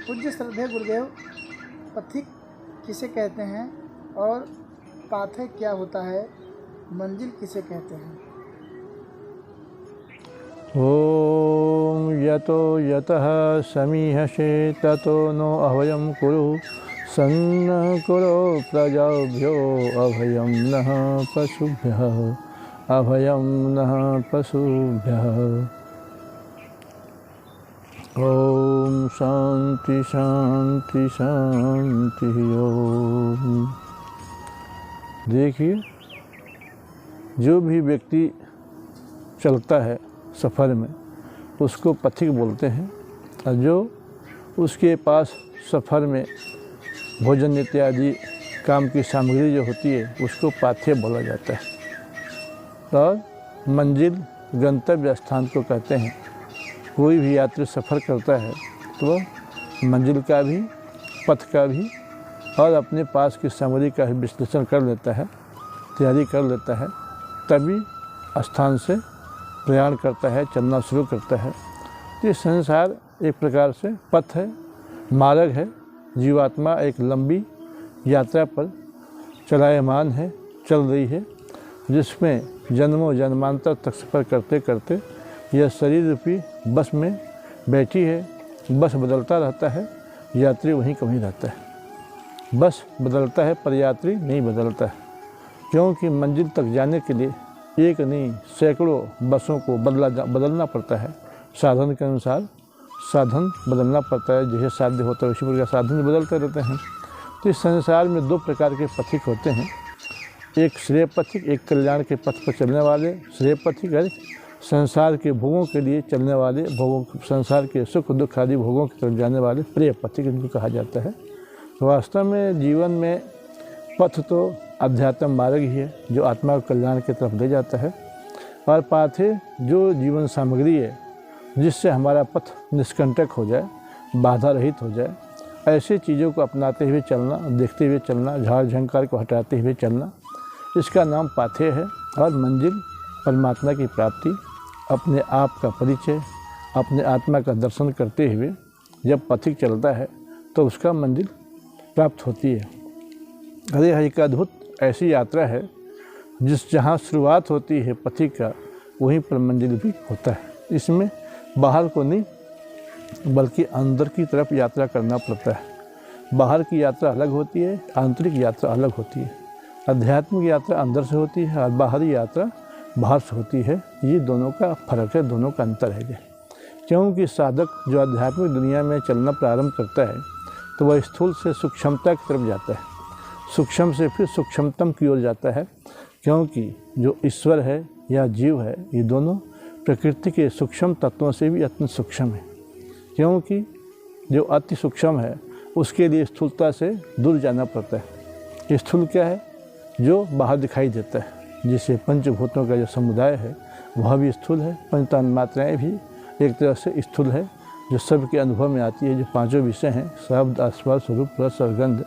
पूज्य श्रद्धेय गुरुदेव, पथिक किसे कहते हैं और पाथे क्या होता है? मंजिल किसे कहते हैं? ओम यतो यतः समीहसे ततो नो अभयं कुरु सन्न कुरो प्रजाभ्यो अभयं नः पशुभ्यः अभयं नः पशुभ्यः। ओम शांति शांति शांति ओम। देखिए, जो भी व्यक्ति चलता है सफ़र में उसको पथिक बोलते हैं, और जो उसके पास सफ़र में भोजन इत्यादि काम की सामग्री जो होती है उसको पाथेय बोला जाता है। और मंजिल गंतव्य स्थान को कहते हैं। कोई भी यात्री सफ़र करता है तो मंजिल का भी, पथ का भी और अपने पास की सामग्री का भी विश्लेषण कर लेता है, तैयारी कर लेता है, तभी स्थान से प्रयाण करता है, चलना शुरू करता है। तो ये संसार एक प्रकार से पथ है, मार्ग है। जीवात्मा एक लंबी यात्रा पर चलायमान है, चल रही है, जिसमें जन्मों जन्मांतर तक सफ़र करते करते यह शरीर रूपी बस में बैठी है। बस बदलता रहता है, यात्री वहीं कहीं रहता है। बस बदलता है पर यात्री नहीं बदलता है, क्योंकि मंजिल तक जाने के लिए एक नहीं सैकड़ों बसों को बदलना पड़ता है। साधन के अनुसार साधन बदलना पड़ता है, जैसे साध्य होता है उसी प्रकार साधन बदलते रहते हैं। तो इस संसार में दो प्रकार के पथिक होते हैं, एक श्रेय पथिक, एक कल्याण के पथ पर चलने वाले श्रेय पथिक है। संसार के भोगों के लिए चलने वाले, भोगों संसार के सुख दुख आदि भोगों की तरफ जाने वाले प्रिय पथिक इनको कहा जाता है। तो वास्तव में जीवन में पथ तो अध्यात्म मार्ग ही है जो आत्मा को कल्याण की तरफ ले जाता है, और पाथे जो जीवन सामग्री है जिससे हमारा पथ निष्कंटक हो जाए, बाधा रहित हो जाए। ऐसी चीज़ों को अपनाते हुए चलना, देखते हुए चलना, झाड़ झंकार को हटाते हुए चलना, इसका नाम पाथेय है। और मंजिल परमात्मा की प्राप्ति, अपने आप का परिचय, अपने आत्मा का दर्शन करते हुए जब पथिक चलता है तो उसका मंजिल प्राप्त होती है। अरे यह एक अद्भुत ऐसी यात्रा है जहाँ शुरुआत होती है पथिक का, वहीं पर मंजिल भी होता है। इसमें बाहर को नहीं बल्कि अंदर की तरफ यात्रा करना पड़ता है। बाहर की यात्रा अलग होती है, आंतरिक यात्रा अलग होती है। आध्यात्मिक यात्रा अंदर से होती है और बाहरी यात्रा बाहर से होती है। ये दोनों का फर्क है, दोनों का अंतर है। क्योंकि साधक जो आध्यात्मिक दुनिया में चलना प्रारंभ करता है तो वह स्थूल से सूक्ष्मता की तरफ जाता है, सूक्ष्म से फिर सूक्ष्मतम की ओर जाता है। क्योंकि जो ईश्वर है या जीव है, ये दोनों प्रकृति के सूक्ष्म तत्वों से भी अत्यंत सूक्ष्म है। क्योंकि जो अति सूक्ष्म है उसके लिए स्थूलता से दूर जाना पड़ता है। स्थूल क्या है? जो बाहर दिखाई देता है, जिसे पंचभूतों का जो समुदाय है वह भी स्थूल है। पंचतन मात्राएँ भी एक तरह से स्थूल है, जो सबके अनुभव में आती है। जो पांचों विषय हैं, शब्द, स्पर्श, रूप, रस और गंध,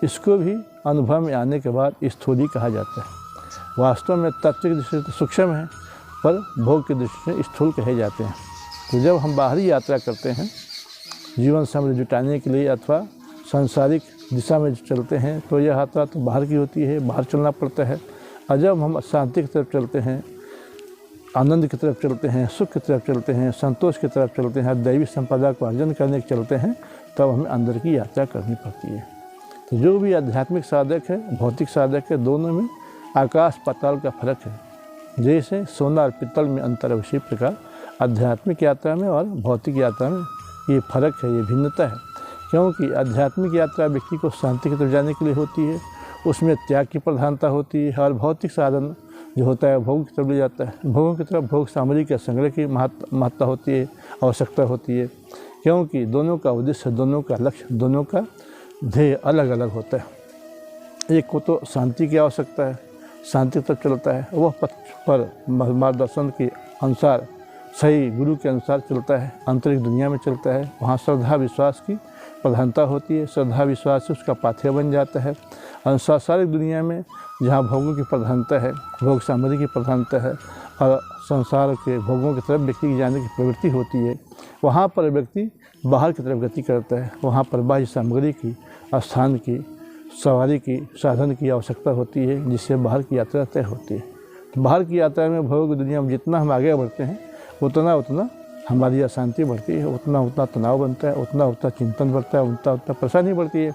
इसको भी अनुभव में आने के बाद स्थूल ही कहा जाता है। वास्तव में तत्व की दृष्टि से सूक्ष्म है, पर भोग की दृष्टि से स्थूल कहे जाते हैं। तो जब हम बाहरी यात्रा करते हैं जीवन समृद्धि जुटाने के लिए अथवा सांसारिक दिशा में चलते हैं, तो यह यात्रा तो बाहर की होती है, बाहर चलना पड़ता है। और जब हम शांति की तरफ चलते हैं, आनंद की तरफ चलते हैं, सुख की तरफ चलते हैं, संतोष की तरफ चलते हैं, दैवी संपदा को अर्जन करने के चलते हैं, तब हमें अंदर की यात्रा करनी पड़ती है। तो जो भी आध्यात्मिक साधक है, भौतिक साधक है, दोनों में आकाश पाताल का फर्क है। जैसे सोना और पित्तल में अंतर है, उसी प्रकार आध्यात्मिक यात्रा में और भौतिक यात्रा में ये फर्क है, ये भिन्नता है। क्योंकि आध्यात्मिक यात्रा व्यक्ति को शांति की तरफ जाने के लिए होती है, उसमें त्याग की प्रधानता होती है। और भौतिक साधन जो होता है भोग की तरफ ले जाता है। भोगों की तरफ भोग सामग्री के संग्रह की महत्ता होती है, आवश्यकता होती है। क्योंकि दोनों का उद्देश्य, दोनों का लक्ष्य, दोनों का ध्येय अलग अलग होता है। एक को तो शांति की आवश्यकता है, शांति तक चलता है, वह पथ पर मार्गदर्शन के अनुसार, सही गुरु के अनुसार चलता है, आंतरिक दुनिया में चलता है। वहाँ श्रद्धा विश्वास की प्रधानता होती है, श्रद्धा विश्वास से उसका पाथेय बन जाता है। और सांसारिक दुनिया में जहाँ भोगों की प्रधानता है, भोग सामग्री की प्रधानता है और संसार के भोगों की तरफ व्यक्ति की जाने की प्रवृत्ति होती है, वहाँ पर व्यक्ति बाहर की तरफ गति करता है। वहाँ पर बाह्य सामग्री की, स्थान की, सवारी की, साधन की आवश्यकता होती है, जिससे बाहर की यात्रा तय होती है। बाहर की यात्रा में भौतिक दुनिया में जितना हम आगे बढ़ते हैं उतना उतना हमारी अशांति बढ़ती है, उतना उतना तनाव बनता है, उतना उतना चिंतन बढ़ता है, उतना उतना परेशानी बढ़ती है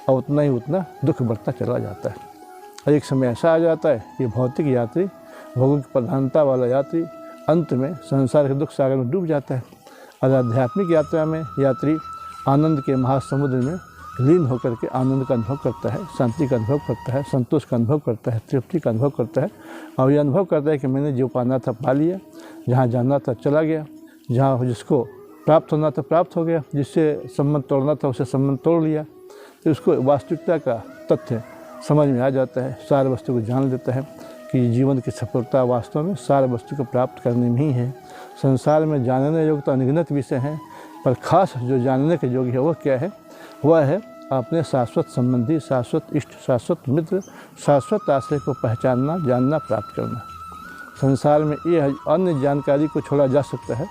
और उतना ही उतना दुख बढ़ता चला जाता है। और एक समय ऐसा आ जाता है कि भौतिक यात्री, भोगों की प्रधानता वाला यात्री अंत में संसार के दुख सागर में डूब जाता है। और आध्यात्मिक यात्रा में यात्री आनंद के महासमुद्र में लीन होकर के आनंद का अनुभव करता है, शांति का अनुभव करता है, संतोष का अनुभव करता है, तृप्ति का अनुभव करता है और ये अनुभव करता है कि मैंने जो पाना था पा लिया, जहाँ जाना था चला गया, जहाँ जिसको प्राप्त होना था प्राप्त हो गया, जिससे संबंध तोड़ना था उसे संबंध तोड़ लिया। तो उसको वास्तविकता का तथ्य समझ में आ जाता है, सार वस्तु को जान लेता है कि जीवन की सफलता वास्तव में सार वस्तु को प्राप्त करने में ही है। संसार में जानने योग्य तो अनगिनत विषय हैं, पर खास जो जानने के योग्य है वह क्या है? वह है अपने शाश्वत संबंधी, शाश्वत इष्ट, शाश्वत मित्र, शाश्वत आश्रय को पहचानना, जानना, प्राप्त करना। संसार में ये अन्य जानकारी को छोड़ा जा सकता है,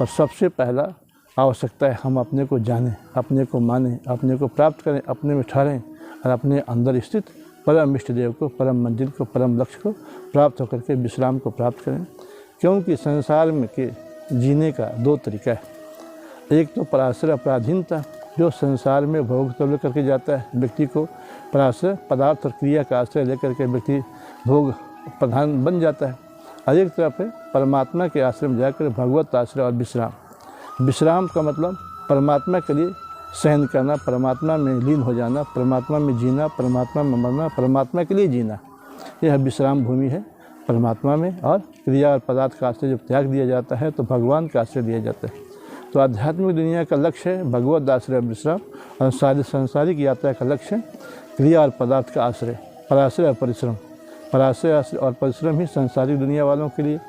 पर सबसे पहला आवश्यकता है हम अपने को जानें, अपने को मानें, अपने को प्राप्त करें, अपने में ठहरें और अपने अंदर स्थित परम इष्ट देव को, परम मंजिल को, परम लक्ष्य को प्राप्त होकर के विश्राम को प्राप्त करें। क्योंकि संसार में के जीने का दो तरीका है। एक तो पराश्रय अपराधीनता, जो संसार में भोग तो लेकर के जाता है, व्यक्ति को पराश्रय पदार्थ और क्रिया का आश्रय लेकर के व्यक्ति भोग प्रधान बन जाता है। और एक तरफ है परमात्मा के आश्रय में जाकर भगवत आश्रय और विश्राम। विश्राम का मतलब परमात्मा के लिए सहन करना, परमात्मा में लीन हो जाना, परमात्मा में जीना, परमात्मा में मरना, परमात्मा के लिए जीना, यह विश्राम भूमि है परमात्मा में। और क्रिया और पदार्थ का आश्रय जब त्याग दिया जाता है तो भगवान का आश्रय दिया जाता है। तो आध्यात्मिक दुनिया का लक्ष्य है भगवत आश्रय और विश्राम, और सारी सांसारिक यात्रा का लक्ष्य है क्रिया और पदार्थ का आश्रय, पराश्रय और परिश्रम। पराश्रय और परिश्रम ही सांसारिक दुनिया वालों के लिए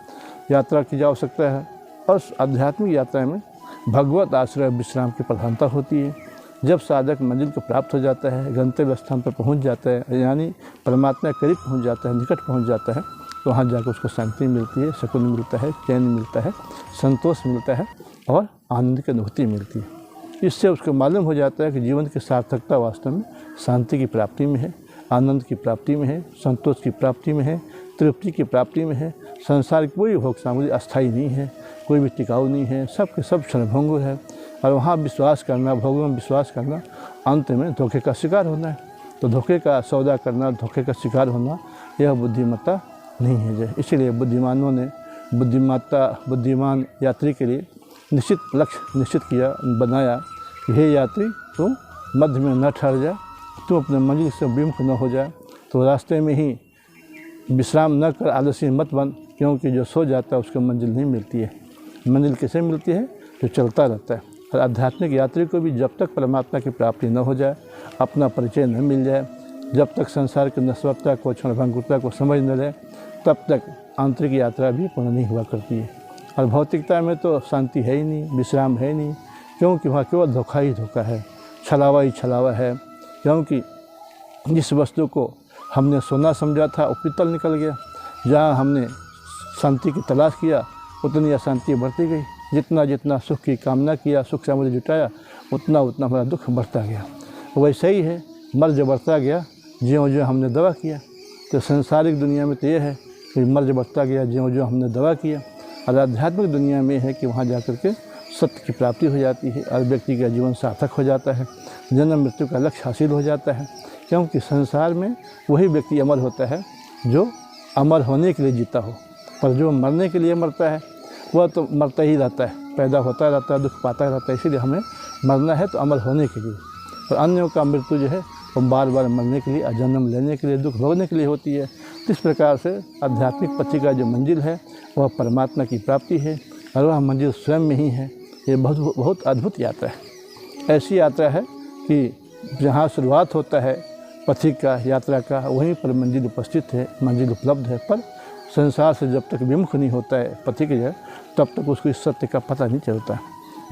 यात्रा की जा सकता है। और आध्यात्मिक यात्रा में भगवत आश्रय और विश्राम की प्रधानता होती है। जब साधक मंजिल को प्राप्त हो जाता है, गंतव्य स्थान पर पहुंच जाता है, यानी परमात्मा के करीब पहुंच जाता है, निकट पहुंच जाता है, तो वहाँ जाकर उसको शांति मिलती है, सुकून मिलता है, चैन मिलता है, संतोष मिलता है और आनंद की अनुभूति मिलती है। इससे उसको मालूम हो जाता है कि जीवन की सार्थकता वास्तव में शांति की प्राप्ति में है, आनंद की प्राप्ति में है, संतोष की प्राप्ति में है, तृप्ति की प्राप्ति में है। संसार की कोई भोग सामग्री अस्थायी नहीं है, कोई भी टिकाऊ नहीं है, सब के सब क्षणभंगुर है। और वहाँ विश्वास करना, भोगों में विश्वास करना, अंत में धोखे का शिकार होना है। तो धोखे का सौदा करना, धोखे का शिकार होना, यह बुद्धिमत्ता नहीं है। जय इसीलिए बुद्धिमानों ने बुद्धिमान यात्री के लिए निश्चित लक्ष्य निश्चित किया, बनाया कि हे यात्री, तुम मध्य में न ठहर जा, तुम अपने मंजिल से विमुख न हो जा। तो रास्ते में ही विश्राम न कर आलसी मत बन, क्योंकि जो सो जाता है उसको मंजिल नहीं मिलती है। मंजिल कैसे मिलती है? जो चलता रहता है। और आध्यात्मिक यात्री को भी जब तक परमात्मा की प्राप्ति न हो जाए, अपना परिचय न मिल जाए, जब तक संसार की नश्वरता को, क्षणभंगुरता को समझ न ले, तब तक आंतरिक यात्रा भी पूर्ण नहीं हुआ करती है। और भौतिकता में तो शांति है ही नहीं, विश्राम है ही नहीं, क्योंकि वहाँ केवल धोखा ही धोखा है, छलावा ही छलावा है। क्योंकि जिस वस्तु को हमने सोना समझा था वो पीतल निकल गया। जहाँ हमने शांति की तलाश किया उतनी अशांति बढ़ती गई। जितना जितना सुख की कामना किया, सुख सामग्री जुटाया, उतना उतना हमारा दुख बढ़ता गया। वैसे ही है, मर्ज बढ़ता गया ज्यों ज्यों हमने दवा किया। तो सांसारिक दुनिया में तो ये है कि मर्ज बढ़ता गया ज्यों ज्यों हमने दवा किया। और आध्यात्मिक दुनिया में है कि वहाँ जाकर के सत्य की प्राप्ति हो जाती है और व्यक्ति का जीवन सार्थक हो जाता है, जन्म मृत्यु का लक्ष्य हासिल हो जाता है। क्योंकि संसार में वही व्यक्ति अमर होता है जो अमर होने के लिए जीता हो, पर जो मरने के लिए मरता है वह तो मरता ही रहता है, पैदा होता रहता है, दुख पाता रहता है। इसीलिए हमें मरना है तो अमर होने के लिए। और अन्यों का मृत्यु जो है वो बार बार मरने के लिए, जन्म लेने के लिए, दुख भोगने के लिए होती है। इस प्रकार से आध्यात्मिक पथी का जो मंजिल है वह परमात्मा की प्राप्ति है और वह मंजिल स्वयं में ही है। ये बहुत अद्भुत यात्रा है। ऐसी यात्रा है कि जहाँ शुरुआत होता है पथिक का, यात्रा का, वहीं पर मंजिल उपस्थित है, मंजिल उपलब्ध है। पर संसार से जब तक विमुख नहीं होता है पथिक जो है, तब तक उसको इस सत्य का पता नहीं चलता।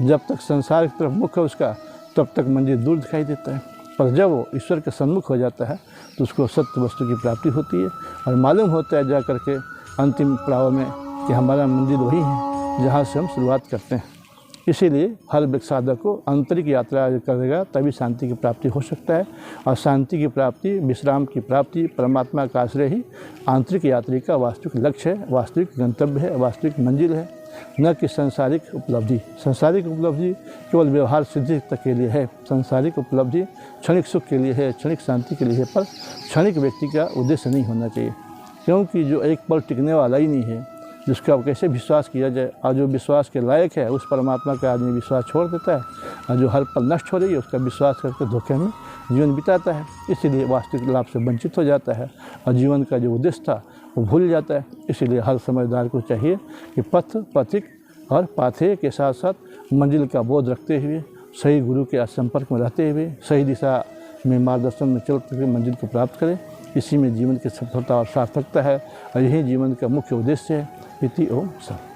जब तक संसार की तरफ मुख है उसका, तब तक मंजिल दूर दिखाई देता है। पर जब वो ईश्वर के सम्मुख हो जाता है तो उसको सत्य वस्तु की प्राप्ति होती है और मालूम होता है जा करके अंतिम पड़ाव में कि हमारा मंजिल वही है जहाँ से हम शुरुआत करते हैं। इसीलिए हर व्यक्ति साधक को आंतरिक यात्रा करेगा तभी शांति की प्राप्ति हो सकता है। और शांति की प्राप्ति, विश्राम की प्राप्ति, परमात्मा का आश्रय ही आंतरिक यात्री का वास्तविक लक्ष्य है, वास्तविक गंतव्य है, वास्तविक मंजिल है, न कि सांसारिक उपलब्धि। सांसारिक उपलब्धि केवल व्यवहार सिद्धि तक के लिए है। सांसारिक उपलब्धि क्षणिक सुख के लिए है, क्षणिक शांति के लिए है, पर क्षणिक व्यक्ति का उद्देश्य नहीं होना चाहिए, क्योंकि जो एक पल टिकने वाला ही नहीं है, जिसका कैसे विश्वास किया जाए। और जो विश्वास के लायक है उस परमात्मा का आदमी विश्वास छोड़ देता है, और जो हर पल नष्ट हो रही है उसका विश्वास करके धोखे में जीवन बिताता है, इसीलिए वास्तविक लाभ से वंचित हो जाता है और जीवन का जो उद्देश्य था वो भूल जाता है। इसीलिए हर समझदार को चाहिए कि पथ, पथिक और पाथेय के साथ साथ मंजिल का बोध रखते हुए, सही गुरु के संपर्क में रहते हुए, सही दिशा में मार्गदर्शन में चलते हुए मंजिल को प्राप्त करें। इसी में जीवन की सफलता और सार्थकता है, और यही जीवन का मुख्य उद्देश्य है। इति ओम सत्।